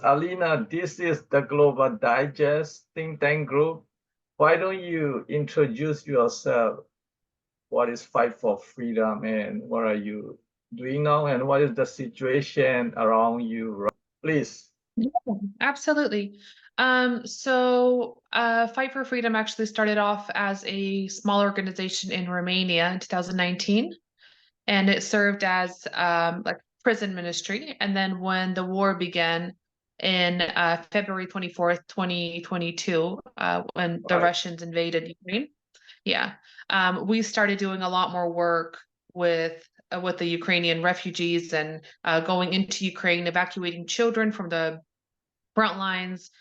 Alina. This is the Global Digest think tank group. Why don't you introduce yourself? What is Fight for Freedom and what are you doing now? And what is the situation around you? Please. Yeah, absolutely. Fight for Freedom actually started off as a small organization in Romania in 2019, and it served as like prison ministry. And then when the war began in February 24th, 2022, when the Right. Russians invaded Ukraine, yeah, we started doing a lot more work with the Ukrainian refugees and going into Ukraine, evacuating children from the front lines,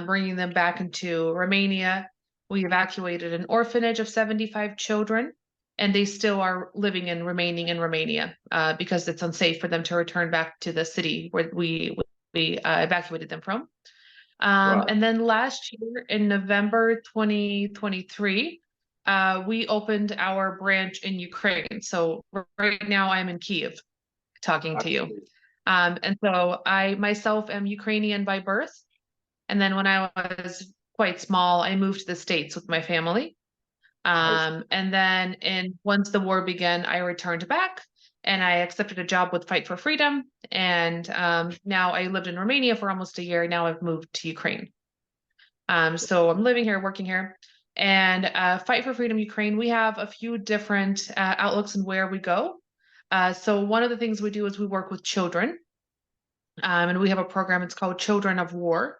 bringing them back into Romania. We evacuated an orphanage of 75 children, and they still are living and remaining in Romania because it's unsafe for them to return back to the city where we evacuated them from. Right. And then last year in November 2023, we opened our branch in Ukraine. So right now I'm in Kiev talking to you. And so I myself am Ukrainian by birth. And then when I was quite small, I moved to the States with my family. And then once the war began, I returned back and I accepted a job with Fight for Freedom. And now I lived in Romania for almost a year. Now I've moved to Ukraine. So I'm living here, working here. And Fight for Freedom Ukraine, we have a few different outlooks in where we go. So one of the things we do is we work with children. And we have a program, it's called Children of War.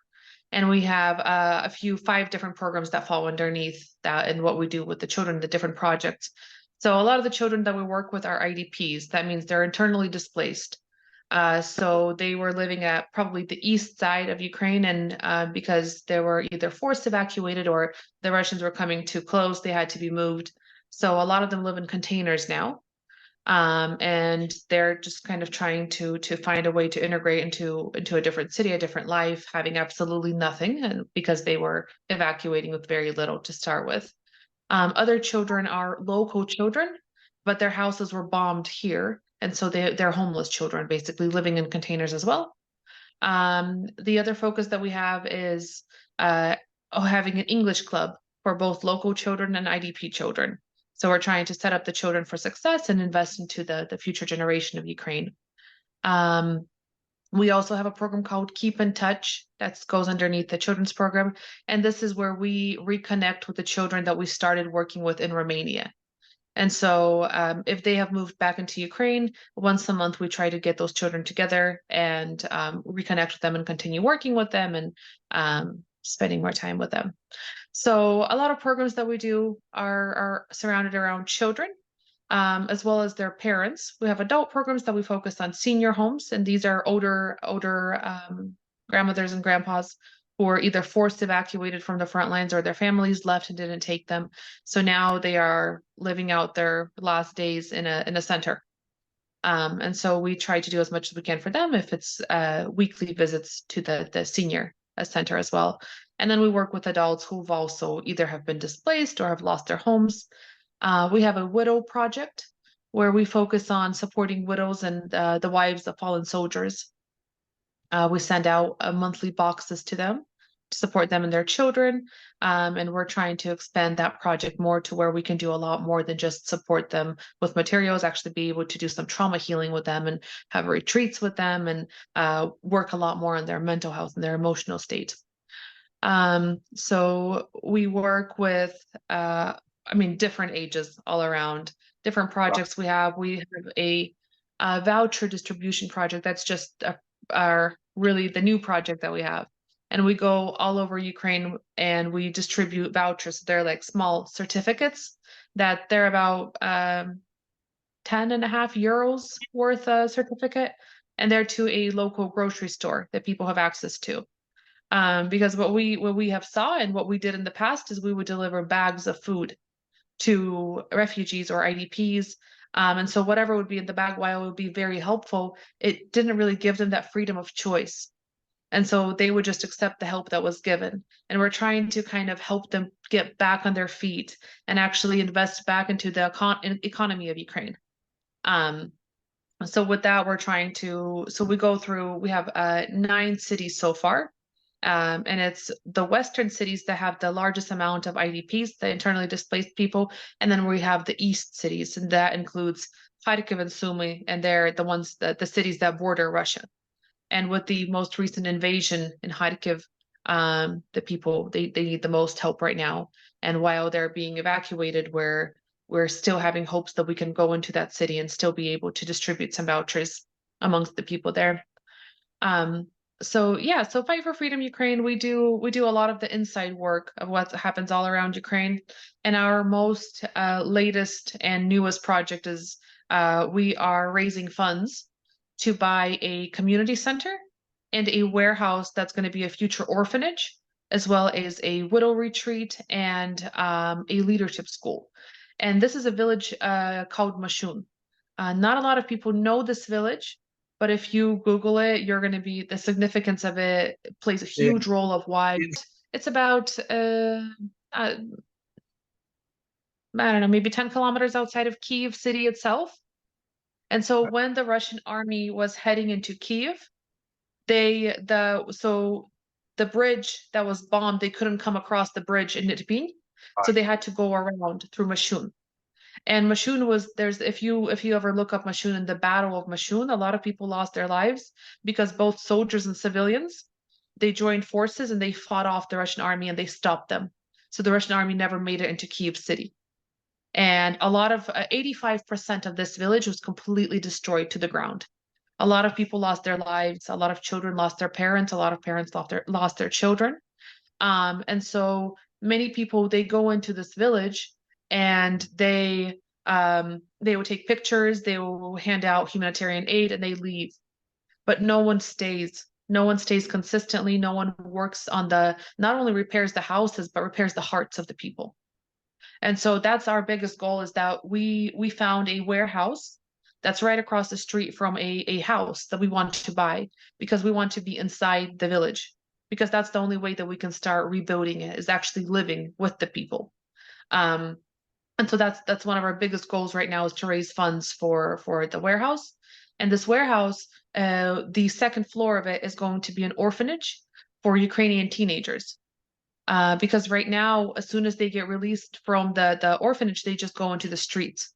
And we have five different programs that fall underneath that and what we do with the children, the different projects. So a lot of the children that we work with are IDPs. That means they're internally displaced. So they were living at probably the east side of Ukraine, and because they were either forced evacuated or the Russians were coming too close, they had to be moved. So a lot of them live in containers now. And they're just kind of trying to find a way to integrate into a different city, a different life, having absolutely nothing, and because they were evacuating with very little to start with. Other children are local children, but their houses were bombed here, and so they're homeless children, basically living in containers as well. The other focus that we have is having an English club for both local children and IDP children. So we're trying to set up the children for success and invest into the future generation of Ukraine. We also have a program called Keep in Touch that goes underneath the children's program. And this is where we reconnect with the children that we started working with in Romania. And so if they have moved back into Ukraine, once a month, we try to get those children together and reconnect with them and continue working with them and spending more time with them. So a lot of programs that we do are surrounded around children, as well as their parents. We have adult programs that we focus on senior homes, and these are older grandmothers and grandpas who were either forced evacuated from the front lines or their families left and didn't take them. So now they are living out their last days in a center. And so we try to do as much as we can for them if it's weekly visits to the senior center as well. And then we work with adults who've also either have been displaced or have lost their homes. We have a widow project where we focus on supporting widows and the wives of fallen soldiers. We send out monthly boxes to them to support them and their children. And we're trying to expand that project more to where we can do a lot more than just support them with materials, actually be able to do some trauma healing with them and have retreats with them and work a lot more on their mental health and their emotional state. So we work with, different ages all around, different projects we have. We have a voucher distribution project that's just our really the new project that we have. And we go all over Ukraine and we distribute vouchers. They're like small certificates that they're about 10.5 euros worth a certificate. And they're to a local grocery store that people have access to. Because what we have saw and what we did in the past is we would deliver bags of food to refugees or IDPs. And so whatever would be in the bag, while it would be very helpful, it didn't really give them that freedom of choice. And so they would just accept the help that was given. And we're trying to kind of help them get back on their feet and actually invest back into the economy of Ukraine. So with that, we're trying to, so we go through, we have 9 cities so far. And it's the Western cities that have the largest amount of IDPs, the internally displaced people. And then we have the East cities, and that includes Kharkiv and Sumy, and they're the ones that the cities that border Russia. And with the most recent invasion in Kharkiv, the people they need the most help right now. And while they're being evacuated, we're still having hopes that we can go into that city and still be able to distribute some vouchers amongst the people there. Um, so yeah, so Fight for Freedom Ukraine, we do a lot of the inside work of what happens all around Ukraine. And our most latest and newest project is we are raising funds to buy a community center and a warehouse that's going to be a future orphanage, as well as a widow retreat and a leadership school. And this is a village called Mashun. Not a lot of people know this village, but if you Google it, you're going to be the significance of it plays a Yeah. huge role of why it's about I don't know, maybe 10 kilometers outside of Kyiv city itself. And so when the Russian army was heading into Kyiv, so the bridge that was bombed, they couldn't come across the bridge in Irpin, so they had to go around through Mashun. And Mashun was there's if you ever look up Mashun and the Battle of Mashun, a lot of people lost their lives because both soldiers and civilians they joined forces and they fought off the Russian army and they stopped them. So the Russian army never made it into Kyiv city. And a lot of 85% of this village was completely destroyed to the ground. A lot of people lost their lives. A lot of children lost their parents. A lot of parents lost their children. And so many people they go into this village and they will take pictures, they will hand out humanitarian aid, and they leave. But no one stays. No one stays consistently. No one works on the not only repairs the houses, but repairs the hearts of the people. And so that's our biggest goal is that we found a warehouse that's right across the street from a house that we want to buy because we want to be inside the village because that's the only way that we can start rebuilding it is actually living with the people. Um, and so that's one of our biggest goals right now is to raise funds for the warehouse. And this warehouse, the second floor of it is going to be an orphanage for Ukrainian teenagers. Because right now, as soon as they get released from the orphanage, they just go into the streets.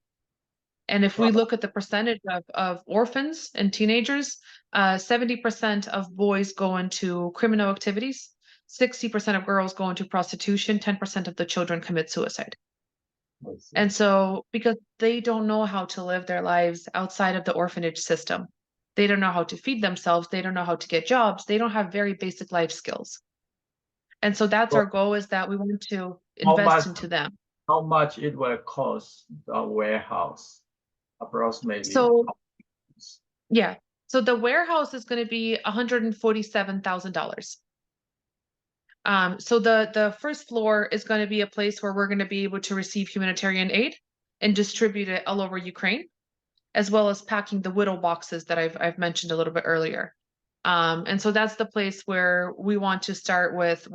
And if we look at the percentage of orphans and teenagers, 70% of boys go into criminal activities, 60% of girls go into prostitution, 10% of the children commit suicide. And so, because they don't know how to live their lives outside of the orphanage system, they don't know how to feed themselves, they don't know how to get jobs, they don't have very basic life skills. And so that's our goal is that we want to invest into them. How much it will cost the warehouse approximately? So yeah, so the warehouse is going to be $147,000. So the first floor is going to be a place where we're going to be able to receive humanitarian aid and distribute it all over Ukraine, as well as packing the widow boxes that I've mentioned a little bit earlier. And so that's the place where we want to start with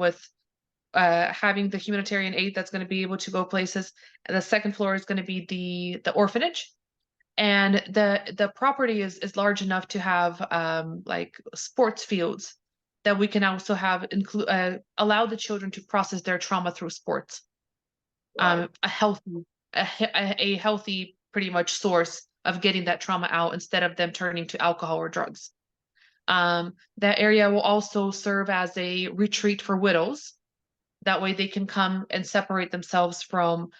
having the humanitarian aid that's going to be able to go places. And the second floor is going to be the orphanage, and the property is large enough to have like sports fields that we can also have allow the children to process their trauma through sports. Right. A healthy pretty much source of getting that trauma out instead of them turning to alcohol or drugs. That area will also serve as a retreat for widows. That way they can come and separate themselves from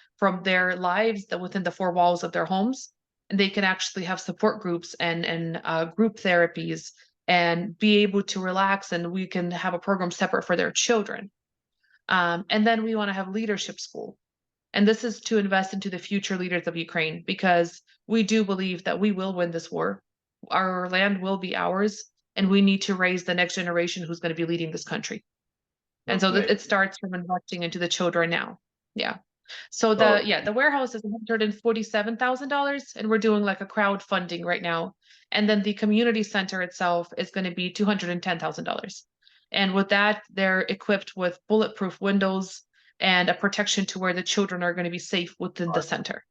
their lives that within the four walls of their homes, and they can actually have support groups and group therapies and be able to relax, and we can have a program separate for their children. And then we want to have leadership school. And this is to invest into the future leaders of Ukraine because we do believe that we will win this war. Our land will be ours, and we need to raise the next generation who's going to be leading this country. And so it starts from investing into the children now. Yeah. So the warehouse is $147,000, and we're doing like a crowdfunding right now. And then the community center itself is going to be $210,000. And with that, they're equipped with bulletproof windows and a protection to where the children are going to be safe within the center.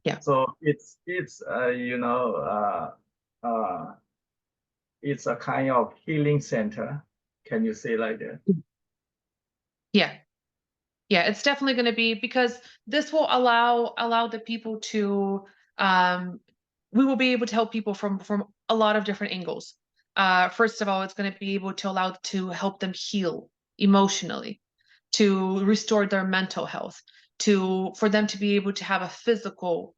Yeah. So it's you know it's a kind of healing center. Can you say like that? Yeah. Yeah, it's definitely going to be, because this will allow the people to um we will be able to help people from a lot of different angles. First of all, it's going to be able to allow to help them heal emotionally, to restore their mental health, to for them to be able to have a physical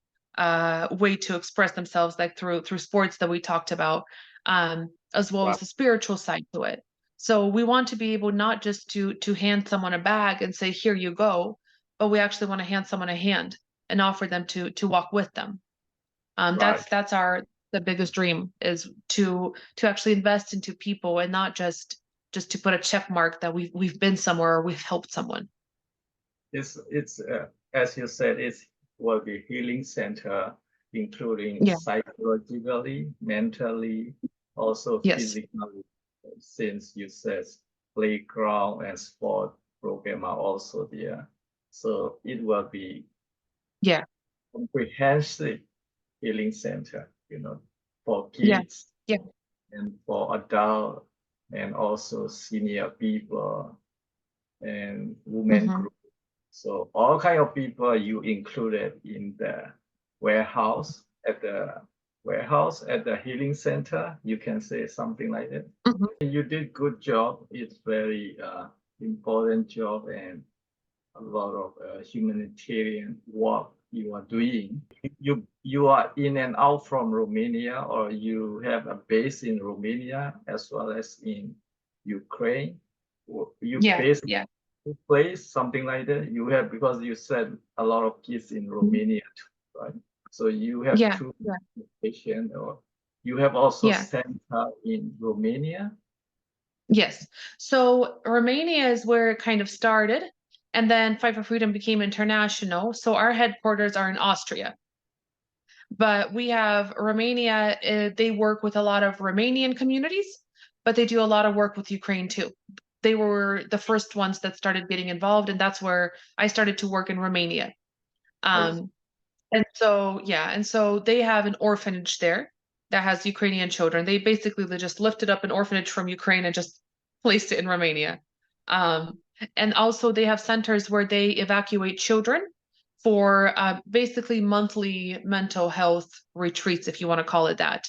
way to express themselves, like through sports that we talked about, as well Right. as the spiritual side to it. So we want to be able not just to hand someone a bag and say, here you go, but we actually want to hand someone a hand and offer them to walk with them. Right. That's our the biggest dream, is to actually invest into people and not just to put a check mark that we've been somewhere or we've helped someone. It's as you said, it will be healing center, including Yeah. psychologically, mentally, also Yes. physically. Since you said playground and sport program are also there, so it will be Yeah. comprehensive healing center, for Yeah. kids Yeah. and for adult and also senior people and women Hmm. group. So all kind of people you included in the warehouse at the healing center. You can say something like that. Hmm. You did good job. It's very important job and a lot of humanitarian work you are doing. You are in and out from Romania, or you have a base in Romania as well as in Ukraine. You Yeah. base Yeah. place, something like that. You have, because you said a lot of kids in Mhm. Romania too, right? So you have Yeah. two Yeah. locations, or you have also Yeah. center in Romania. Yes. So Romania is where it kind of started, and then Fight for Freedom became international. So our headquarters are in Austria. But we have Romania, they work with a lot of Romanian communities, but they do a lot of work with Ukraine too. They were the first ones that started getting involved, and that's where I started to work in Romania. I And so, yeah, and so they have an orphanage there that has Ukrainian children. They just lifted up an orphanage from Ukraine and just placed it in Romania. Um, and also, they have centers where they evacuate children for basically monthly mental health retreats, if you want to call it that,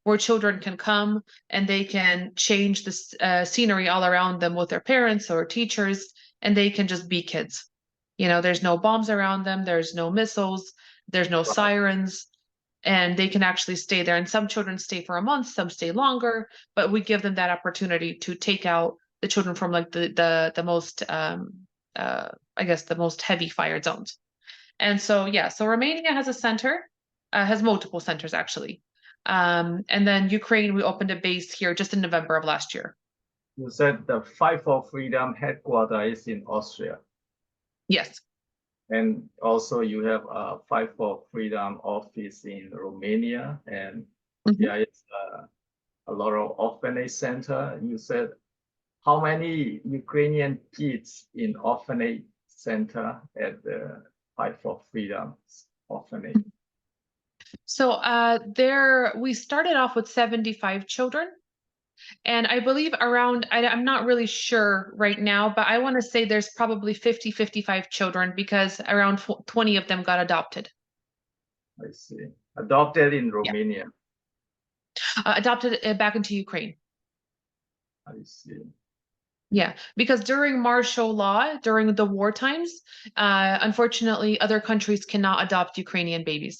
where children can come and they can change the scenery all around them with their parents or teachers, and they can just be kids. There's no bombs around them, there's no missiles, there's no right, sirens, and they can actually stay there. And some children stay for a month, some stay longer, but we give them that opportunity to take out the children from like the most I guess the most heavy fired zones. And so yeah, so Romania has a center, has multiple centers actually. And then Ukraine, we opened a base here just in November of last year. you said the Fight for Freedom headquarters is in Austria, Yes. and also you have a Fight for Freedom office in Romania, and Mhm. yeah, it's a lot of orphanage center. You said how many Ukrainian kids in orphanage center at the Fight for Freedom orphanage? So there we started off with 75 children. And I believe I'm not really sure right now, but I want to say there's probably 50, 55 children because around 20 of them got adopted. I see. Adopted in Yeah. Romania. Adopted back into Ukraine. I see. Yeah, because during martial law, during the war times, unfortunately, other countries cannot adopt Ukrainian babies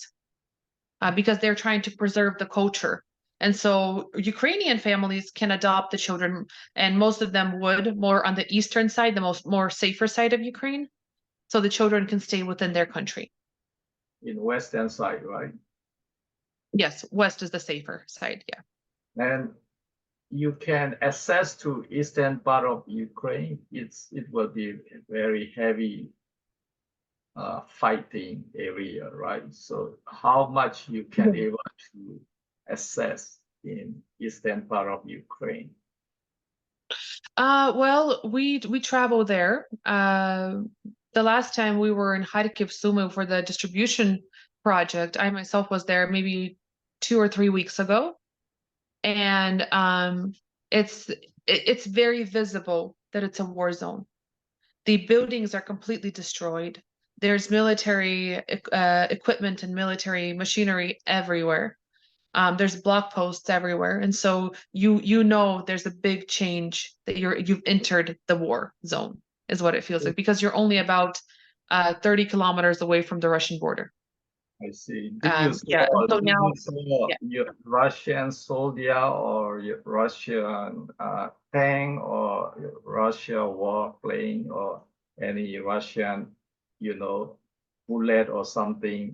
because they're trying to preserve the culture. And so Ukrainian families can adopt the children, and most of them would more on the eastern side, the more safer side of Ukraine, so the children can stay within their country. In western side, right? Yes, west is the safer side. Yeah. And you can access to eastern part of Ukraine. It will be a very heavy fighting area, right? So how much you can Yeah. able to access in eastern part of Ukraine? Well, we travel there. The last time we were in Kharkiv, Sumy for the distribution project. I myself was there maybe 2 or 3 weeks ago, and it's very visible that it's a war zone. The buildings are completely destroyed. There's military equipment and military machinery everywhere. There's block posts everywhere, and so you know there's a big change that you've entered the war zone, is what it feels like, because you're only about 30 kilometers away from the Russian border. I see. Yeah. So Did now, you saw yeah. your Russian soldier or your Russian tank or your Russia warplane or any Russian, bullet or something?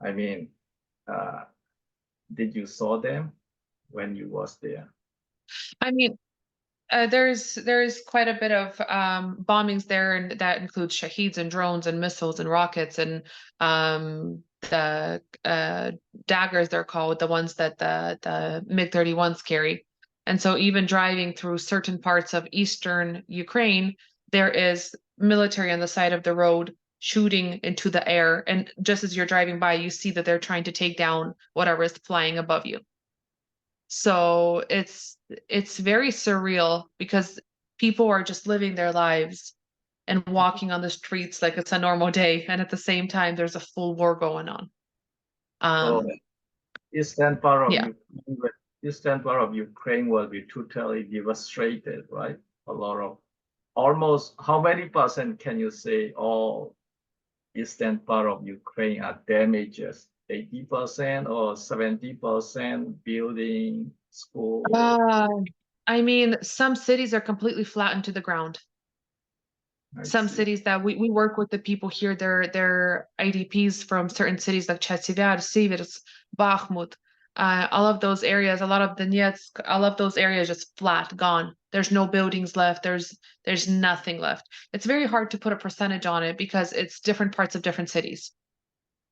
I mean, uh, did you saw them when you was there? I mean, there's quite a bit of bombings there, and that includes shaheeds and drones and missiles and rockets and the daggers, they're called, the ones that the MiG-31s carry. And so even driving through certain parts of eastern Ukraine, there is military on the side of the road shooting into the air, and just as you're driving by, you see that they're trying to take down whatever is flying above you. So it's very surreal because people are just living their lives and walking on the streets like it's a normal day, and at the same time there's a full war going on. So Um, eastern part of yeah. Ukraine, eastern part of Ukraine will be totally devastated, right? A lot of almost how many percent can you say all eastern part of Ukraine are damages? 80% or 70% building, school? Uh, I mean, some cities are completely flattened to the ground. I Some see. cities that we work with the people here, they're IDPs from certain cities like Chasiv, Siversk, Bakhmut, all of those areas, a lot of Donetsk, all of those areas just flat, gone. There's no buildings left. There's nothing left. It's very hard to put a percentage on it because it's different parts of different cities.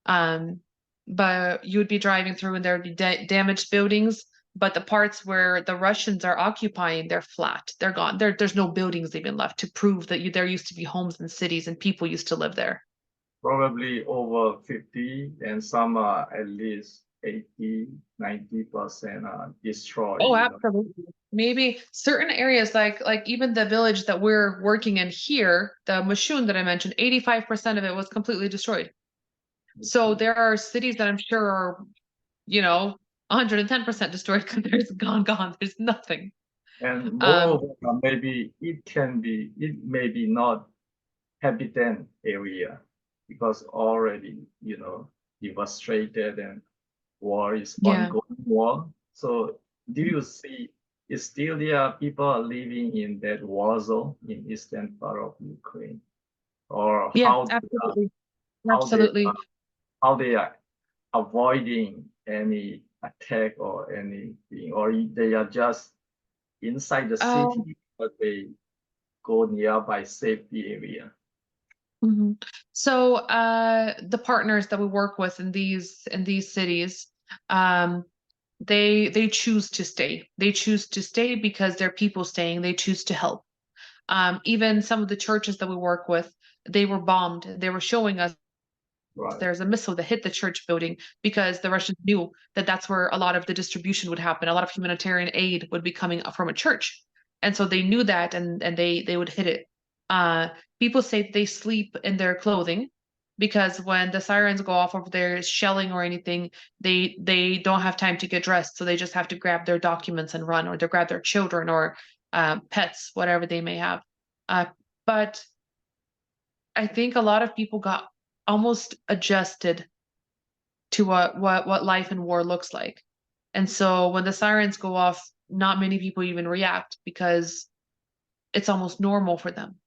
Um, but you would be driving through and there would be damaged buildings, but the parts where the Russians are occupying, they're flat. They're gone. There's no buildings even left to prove that there used to be homes and cities and people used to live there. Probably over 50 and some are at least 80, 90% are destroyed, Oh, absolutely. Maybe certain areas like even the village that we're working in here, the Mashun that I mentioned, 85% of it was completely destroyed. I So see. there are cities that I'm sure are, 110% destroyed because there's gone. There's nothing. And Um, moreover, maybe it may be not habitat area because already, devastated and war is yeah. ongoing war. So do you see is still there are people are living in that war zone in eastern part of Ukraine, or Yeah, absolutely. how they are Absolutely. how they are avoiding any attack or anything, or they are just inside the Um, city, but they go nearby safety area. mhm. So the partners that we work with in these cities, um, they choose to stay. They choose to stay because they're people staying. They choose to help. Even some of the churches that we work with, they were bombed. They were showing us Right, there's a missile that hit the church building because the Russians knew that that's where a lot of the distribution would happen. A lot of humanitarian aid would be coming from a church, and so they knew that, and they would hit it. Uh, People say they sleep in their clothing because when the sirens go off, if there's shelling or anything, they don't have time to get dressed, so they just have to grab their documents and run, or they grab their children or pets, whatever they may have. Uh, but I think a lot of people got almost adjusted to what life in war looks like. And so when the sirens go off, not many people even react because it's almost normal for them.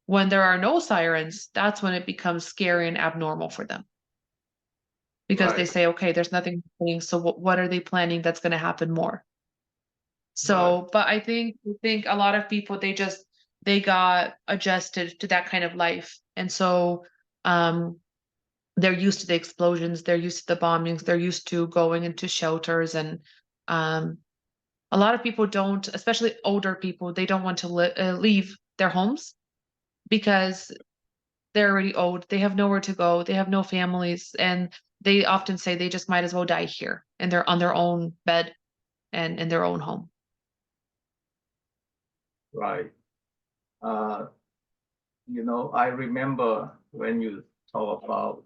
When there are no sirens, that's when it becomes scary and abnormal for them because they right, say, okay, there's nothing happening. So what are they planning that's going to happen more? right, So, but I think a lot of people they got adjusted to that kind of life. And so um they're used to the explosions, they're used to the bombings, they're used to going into shelters, and um, a lot of people don't, especially older people, they don't want to leave their homes because they're already old, they have nowhere to go, they have no families, and they often say they just might as well die here, and they're on their own bed and in their own home. Right. I remember when you talk about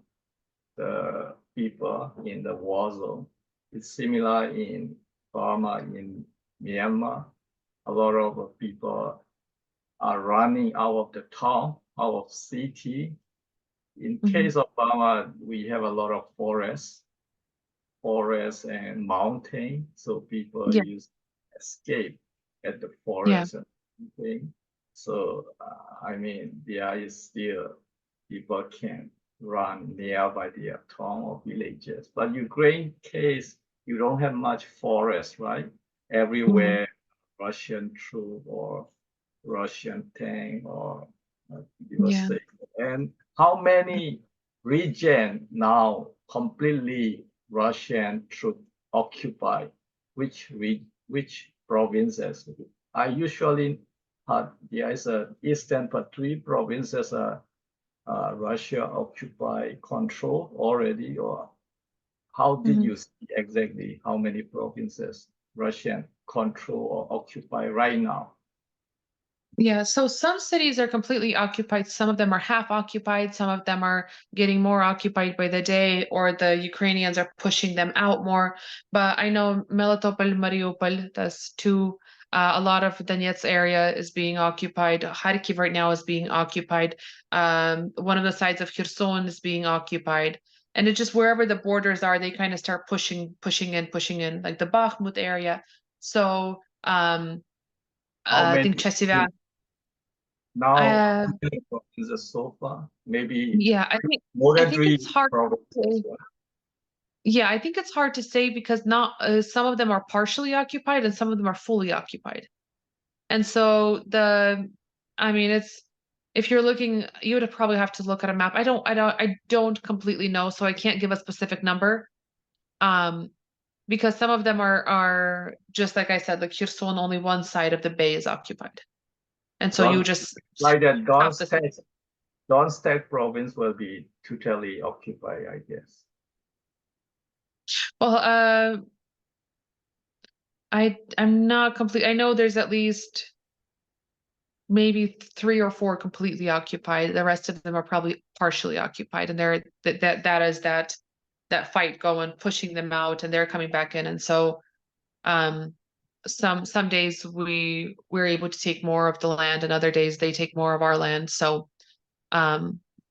the people in the war zone. It's similar in Burma, in Myanmar. A lot of people are running out of the town, out of city. In case of Burma, we have a lot of forests and mountain, so people Yeah, use escape at the yeah, forest and thing. So there is still people can run nearby their town or villages. But Ukraine case, you don't have much forest, right? mhm, Everywhere Russian troop or Russian tank or yeah. say. And how many region now completely Russian troop occupy? Which provinces? I usually there is a eastern but three provinces are Russia occupy control already, or how did Mhm. you see exactly how many provinces Russian control or occupy right now? Yeah, so some cities are completely occupied, some of them are half occupied, some of them are getting more occupied by the day, or the Ukrainians are pushing them out more. But I know Melitopol, Mariupol, that's two. A lot of Donetsk area is being occupied. Kharkiv right now is being occupied. One of the sides of Kherson is being occupied. And it just wherever the borders are, they kind of start pushing in, like the Bakhmut area. So How I many think Chasiv. now? Uh, How many provinces so far? Maybe yeah, more I than think three it's hard to provinces. say. Yeah, I think it's hard to say because not some of them are partially occupied and some of them are fully occupied. And so it's if you're looking, you would probably have to look at a map. I don't completely know, so I can't give a specific number. Um, because some of them are just like I said, like Kherson, only one side of the bay is occupied, and so you Don, just like that stop this. Donetsk province will be totally occupied, I guess. Well, I'm not complete. I know there's at least maybe three or four completely occupied. The rest of them are probably partially occupied, and there that is that fight going, pushing them out, and they're coming back in. And so um, some days we're able to take more of the land, and other days they take more of our land. So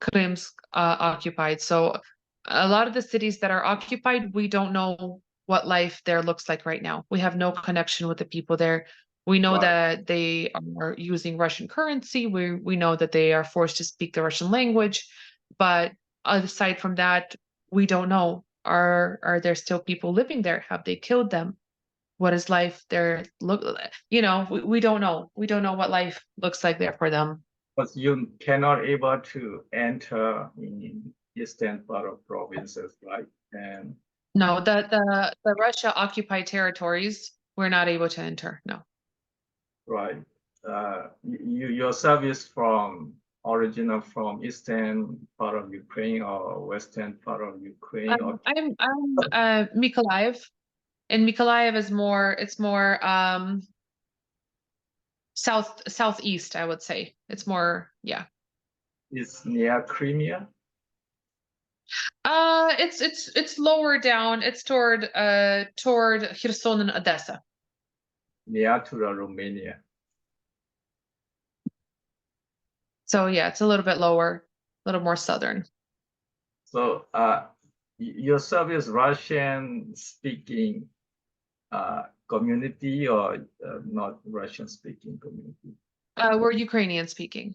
Krim's occupied. So a lot of the cities that are occupied, we don't know what life there looks like right now. We have no connection with the people there. We know Right. that they are using Russian currency. We know that they are forced to speak the Russian language, but aside from that, we don't know. Are there still people living there? Have they killed them? What is life there look? We don't know. We don't know what life looks like there for them. But you cannot able to enter in eastern part of provinces, right? And No, the Russia occupied territories, we're not able to enter. No. right, yourself is from original from eastern part of Ukraine or western part of Ukraine or I'm Mykolaiv, and Mykolaiv is more it's more southeast, I would say. It's more, yeah. is near Crimea, It's lower down. It's toward Kherson and Odessa. near to the Romania. So yeah, it's a little bit lower, a little more southern. So yourself is Russian speaking community or not Russian speaking community? We're Ukrainian speaking.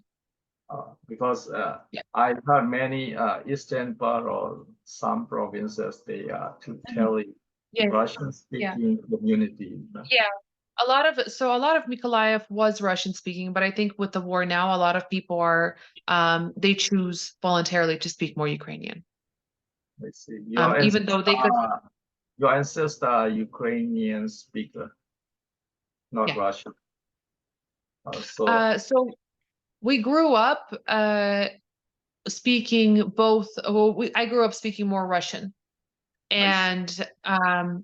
Because Yeah. I heard many eastern part or some provinces they are Mhm. totally Yeah. Russian Yeah. speaking community. Yeah. A lot of Mykolaiv was Russian speaking, but I think with the war now, a lot of people are they choose voluntarily to speak more Ukrainian. I see. Even though they could, Your ancestor are Ukrainian speaker, not yeah. Russian. So So we grew up speaking both. Well, I grew up speaking more Russian. And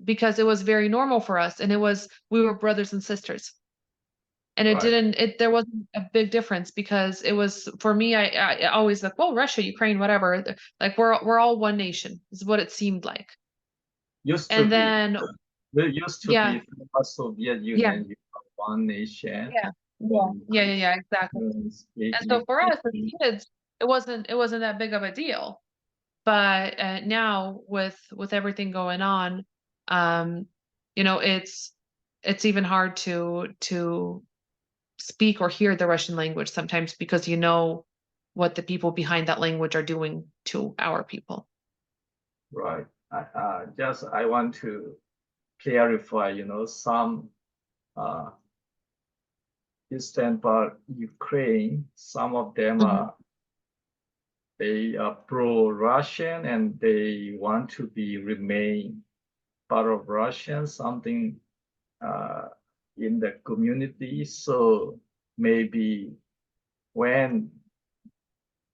because it was very normal for us, and we were brothers and sisters. And Right. there wasn't a big difference because it was, for me, I always like, well, Russia, Ukraine, whatever, like we're all one nation is what it seemed like. Used to And be. then, There used to yeah, be Soviet yeah, Union, you have one nation, yeah, yeah, and yeah, yeah, yeah, exactly. And so for us as kids, it wasn't that big of a deal. But now with everything going on, um, it's even hard to speak or hear the Russian language sometimes because you know what the people behind that language are doing to our people. right. I want to clarify, some uh, eastern part Ukraine, some of them Mhm, they are pro-Russian and they want to remain part of Russian, something uh, in the community. So maybe when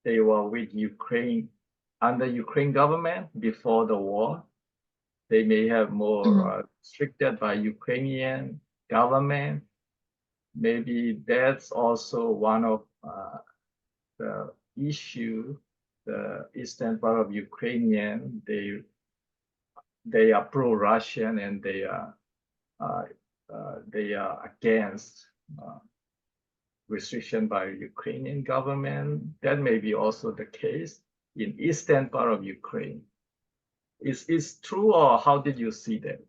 they were with Ukraine, under Ukraine government before the war, they may have more mhm. restricted by Ukrainian government. Maybe that's also one of the issue. The eastern part of Ukrainian, they are pro-Russian and uh, they are against uh, restriction by Ukrainian government. That may be also the case in eastern part of Ukraine. Is true, or how did you see that?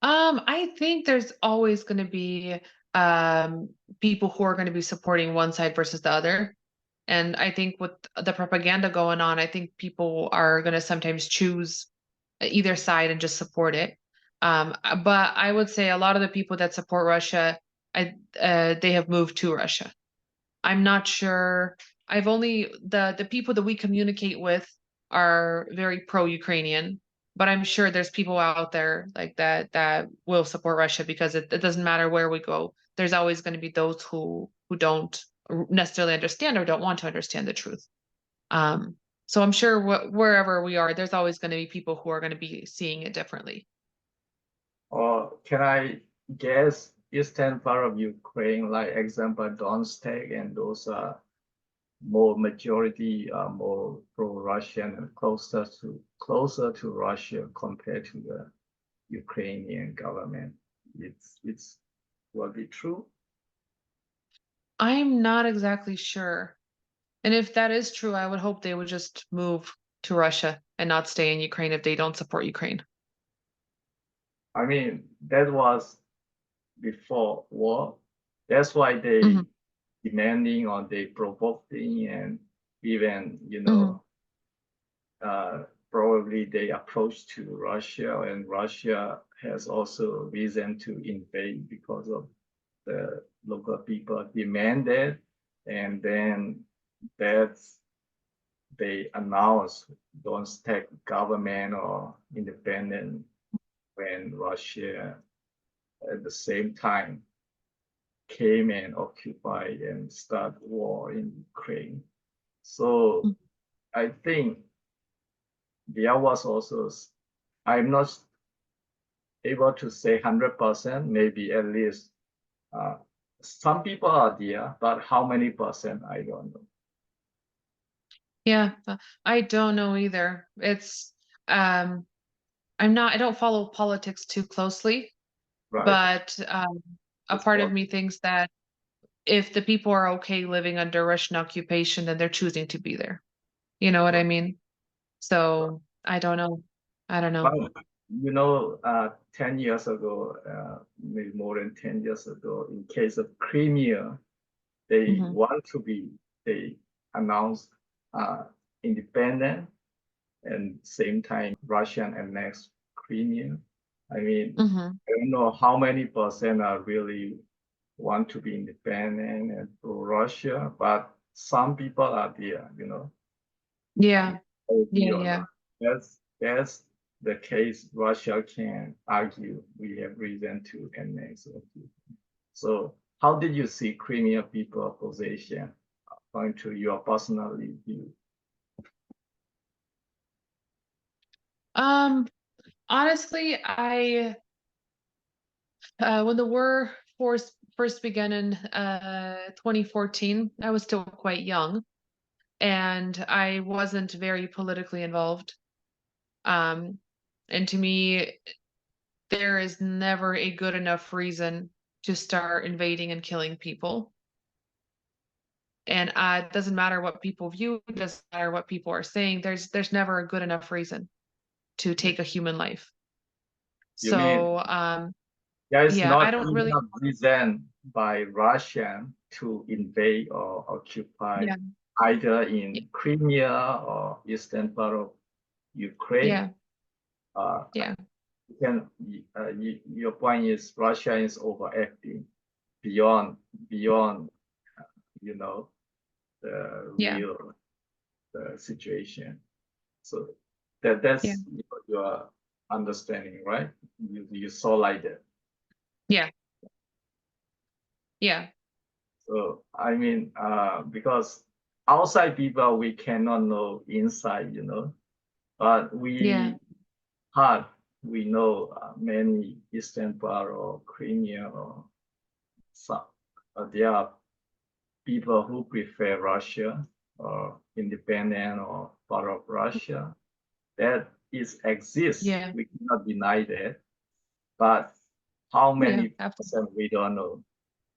I think there's always going to be people who are going to be supporting one side versus the other. And I think with the propaganda going on, I think people are going to sometimes choose either side and just support it. But I would say a lot of the people that support Russia, they have moved to Russia. I'm not sure. I've only the people that we communicate with are very pro-Ukrainian, but I'm sure there's people out there like that will support Russia because it doesn't matter where we go. There's always going to be those who don't necessarily understand or don't want to understand the truth. Um, so I'm sure wherever we are, there's always going to be people who are going to be seeing it differently. Or can I guess eastern part of Ukraine, like example Donetsk, and those are more majority more pro-Russian and closer to Russia compared to the Ukrainian government. It's will be true. I'm not exactly sure. And if that is true, I would hope they would just move to Russia and not stay in Ukraine if they don't support Ukraine. I mean, that was before war. That's why Hmm. they demanding or they provoking and even, Hmm. uh, probably they approach to Russia, and Russia has also reason to invade because of the local people demanded, and then that's they announce don't take government or independent when Russia at the same time came and occupied and start war in Ukraine. So I think there was also, I'm not able to say 100%, maybe at least uh, some people are there, but how many percent, I don't know. Yeah, I don't know either. Um, I don't follow politics too closely, Right. but a That's part of what, me thinks that if the people are okay living under Russian occupation, then they're choosing to be there. You know what I mean? So I don't know. I don't know. but 10 years ago, maybe more than 10 years ago, in case of Crimea, they Hmm. want to they announced independent and same time Russian annexed Crimea. I mean, Hmm. I don't know how many percent are really want to be independent and pro Russia, but some people are there. I mean, Yeah, agree yeah, or not. yeah. That's the case. Russia can argue we have reason to annex it. So how did you see Crimea people position according to your personal view? Honestly, when the war first began in 2014, I was still quite young and I wasn't very politically involved. Um, and to me, there is never a good enough reason to start invading and killing people. And it doesn't matter what people view, it doesn't matter what people are saying. There's never a good enough reason to take a human life. You mean So there is yeah, I not don't really. enough reason by Russian to invade or occupy Yeah, either y- in Crimea or eastern part of Ukraine? yeah, Uh, yeah, you can, your point is Russia is overacting beyond beyond you know the yeah, real situation. So yeah, that's your understanding, right? You saw like that. yeah, yeah, So I mean, because outside people we cannot know inside, but yeah, heard we know many eastern part or Crimea or some. There are people who prefer Russia or independent or part of Russia. That is exists. yeah, We cannot deny that. But how yeah, many absolutely. percent we don't know.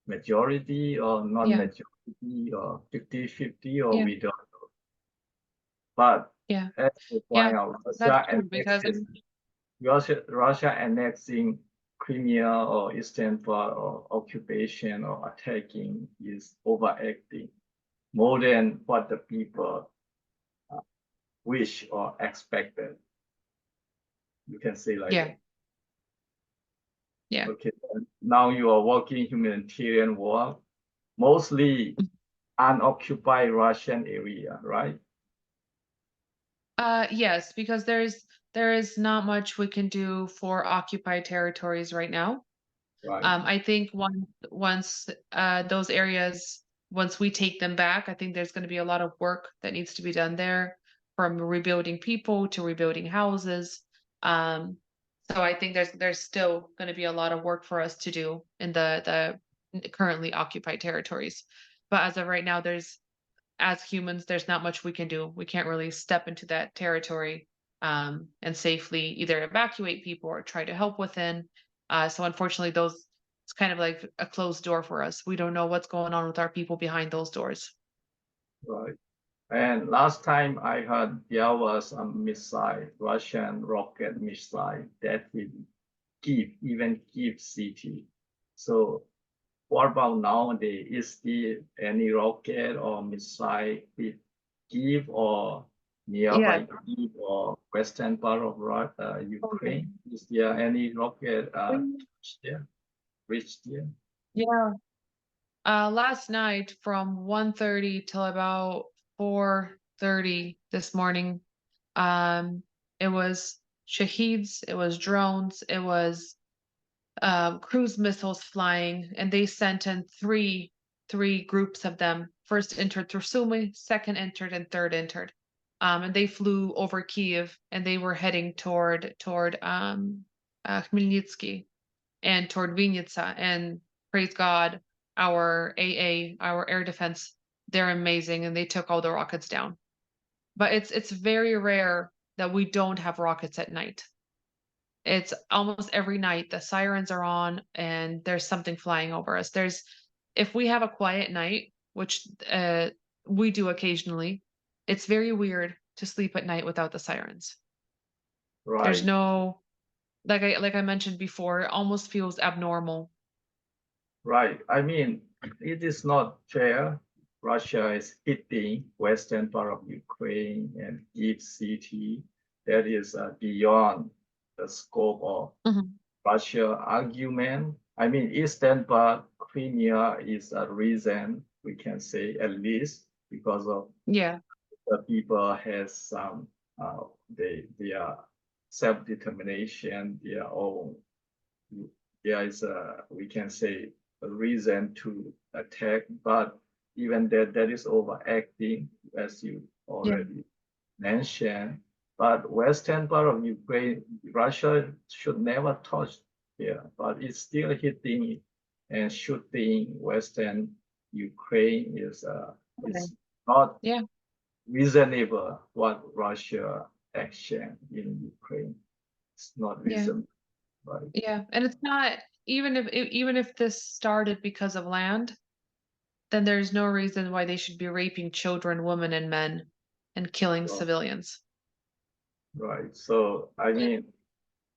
Majority or Yeah, non-majority or 50-50 or yeah, we don't know. But yeah, as you yeah. point out, That's true because Russia annexing Crimea or eastern part or occupation or attacking is overacting more than what the people wish or expected. You can say like yeah, that. yeah. Okay, and now you are working humanitarian work, mostly unoccupied Russian area, right? Yes, because there is not much we can do for occupied territories right now. Right, I think once those areas, once we take them back, I think there's going to be a lot of work that needs to be done there, from rebuilding people to rebuilding houses. Um, so I think there's still going to be a lot of work for us to do in the currently occupied territories. But as of right now, as humans, there's not much we can do. We can't really step into that territory and safely either evacuate people or try to help within. So unfortunately, those it's kind of like a closed door for us. We don't know what's going on with our people behind those doors. right. And last time I heard there was a missile, Russian rocket missile that hit even Kiev city. So what about nowadays? Is there any rocket or missile hit Kiev or Yeah. nearby Kiev or western part of Okay. Ukraine? Is there any rocket Mm, reached there? Yeah. Last night from 1:30 till about 4:30 this morning, um, it was shaheeds, it was drones, it was cruise missiles flying, and they sent in three groups of them. First entered through Sumy, second entered, and third entered. And they flew over Kiev, and they were heading toward Khmelnytsky and toward Vinnytsia. And praise God, our AA, our air defense, they're amazing, and they took all the rockets down. But it's very rare that we don't have rockets at night. It's almost every night the sirens are on and there's something flying over us. If we have a quiet night, which we do occasionally, it's very weird to sleep at night without the sirens. There's Right. no, like I mentioned before, it almost feels abnormal. Right. I mean, it is not fair. Russia is hitting western part of Ukraine and Kyiv city. That is beyond the scope of Mhm. Russia argument. I mean, eastern part, Crimea is a reason we can say at least because of Yeah, the people has some their self-determination, their own there is a we can say a reason to attack, but even that is overacting, as you yeah, already mentioned. but western part of Ukraine, Russia should never touch here, but it's still hitting and shooting western Ukraine is it's not Yeah, reasonable what Russia action in Ukraine. It's not yeah, reasonable, right? yeah. And it's not, even if this started because of land, then there's no reason why they should be raping children, women, and men and killing So, civilians. right. So I Yeah. mean,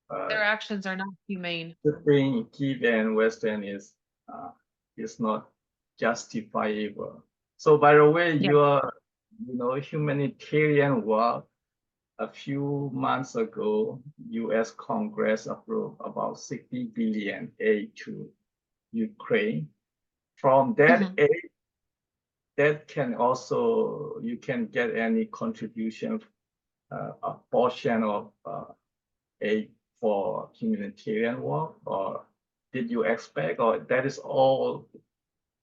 uh, Their actions are not humane. shooting Kiev and Western is not justifiable. So by the way, Yeah. humanitarian work a few months ago, U.S. Congress approved about 60 billion aid to Ukraine. From that Mhm. aid, that can also you can get any contribution, a portion of aid for humanitarian work, or did you expect, or that is all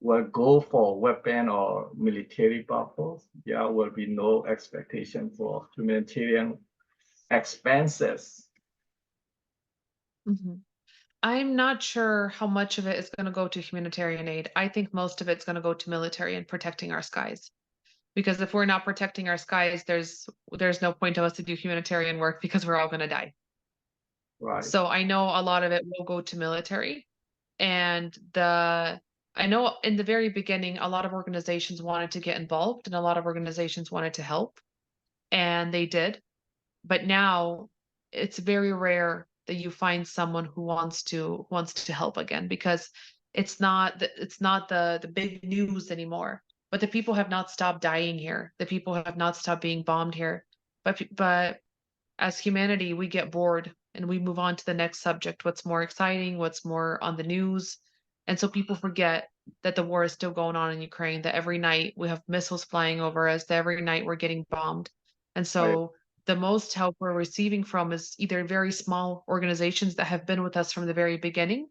will go for weapon or military purpose? There will be no expectation for humanitarian expenses. Mhm. I'm not sure how much of it is going to go to humanitarian aid. I think most of it's going to go to military and protecting our skies. Because if we're not protecting our skies, there's no point of us to do humanitarian work because we're all going to die. Right, So I know a lot of it will go to military. And I know in the very beginning, a lot of organizations wanted to get involved and a lot of organizations wanted to help, and they did. But now it's very rare that you find someone who wants to help again, because it's not the big news anymore. But the people have not stopped dying here. The people have not stopped being bombed here. But as humanity, we get bored and we move on to the next subject, what's more exciting, what's more on the news. And so people forget that the war is still going on in Ukraine, that every night we have missiles flying over us, that every night we're getting bombed. And right, so the most help we're receiving from is either very small organizations that have been with us from the very beginning,